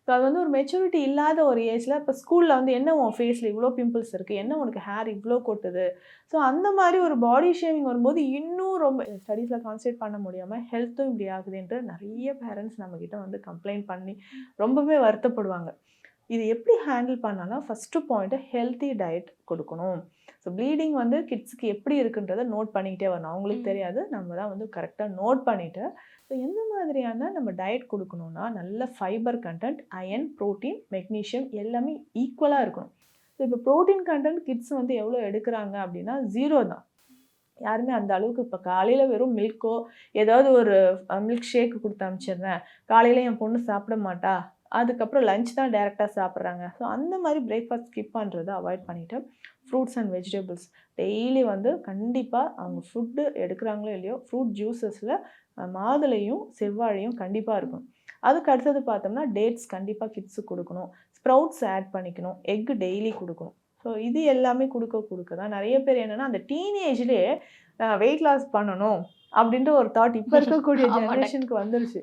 So அது வந்து ஒரு மெச்சூரிட்டி இல்லாத ஒரு ஏஜில் இப்போ ஸ்கூலில் வந்து என்ன உன் ஃபேஸில் இவ்வளோ பிம்பிள்ஸ் இருக்குது, என்ன உனக்கு ஹேர் இவ்வளோ கொட்டுது. ஸோ அந்த மாதிரி ஒரு பாடி ஷேமிங் வரும்போது இன்னும் ரொம்ப ஸ்டடீஸில் கான்சன்ட்ரேட் பண்ண முடியாமல் ஹெல்த்தும் இப்படி ஆகுதுன்ட்டு நிறைய பேரண்ட்ஸ் நம்மக்கிட்ட வந்து கம்ப்ளைண்ட் பண்ணி ரொம்பவே வருத்தப்படுவாங்க. இது எப்படி ஹேண்டில் பண்ணாலும் ஃபஸ்ட்டு பாயிண்ட்டு ஹெல்த்தி டயட் கொடுக்கணும். ஸோ ப்ளீடிங் வந்து கிட்ஸுக்கு எப்படி இருக்குன்றதை நோட் பண்ணிக்கிட்டே வரணும். அவங்களுக்கு தெரியாது, நம்ம தான் வந்து கரெக்டாக நோட் பண்ணிவிட்டு ஸோ எந்த மாதிரியான நம்ம டயட் கொடுக்கணும்னா நல்ல fibre content, iron, protein, magnesium எல்லாமே ஈக்குவலாக இருக்கணும். ஸோ இப்போ ப்ரோட்டீன் கண்டென்ட் கிட்ஸ் வந்து எவ்வளோ எடுக்கிறாங்க அப்படின்னா 0 தான். யாருமே அந்த அளவுக்கு இப்போ காலையில் வெறும் மில்க்கோ ஏதாவது ஒரு மில்க் ஷேக் கொடுத்து அனுப்பிச்சிடுறேன், காலையில் என் பொண்ணு சாப்பிட மாட்டா, அதுக்கப்புறம் லஞ்ச் தான் டைரெக்டாக சாப்பிட்றாங்க. ஸோ அந்த மாதிரி பிரேக்ஃபாஸ்ட் ஸ்கிப் பண்ணுறதை அவாய்ட் பண்ணிவிட்டு ஃப்ரூட்ஸ் அண்ட் வெஜிடபிள்ஸ் டெய்லி வந்து கண்டிப்பாக அவங்க ஃபுட்டு எடுக்கிறாங்களோ இல்லையோ ஃப்ரூட் ஜூஸஸில் மாதுளையும் செவ்வாழையும் கண்டிப்பாக இருக்கும். அதுக்கு அடுத்தது பார்த்தோம்னா டேட்ஸ் கண்டிப்பாக கிட்ஸுக்கு கொடுக்கணும், ஸ்ப்ரவுட்ஸ் ஆட் பண்ணிக்கணும், எக்கு டெய்லி கொடுக்கணும். ஸோ இது எல்லாமே கொடுக்க தான் நிறைய பேர் என்னென்னா அந்த டீனேஜ்லேயே வெயிட் லாஸ் பண்ணணும் அப்படின்ற ஒரு தாட் இப்போ இருக்கக்கூடிய ஜென்ரேஷனுக்கு வந்துருச்சு.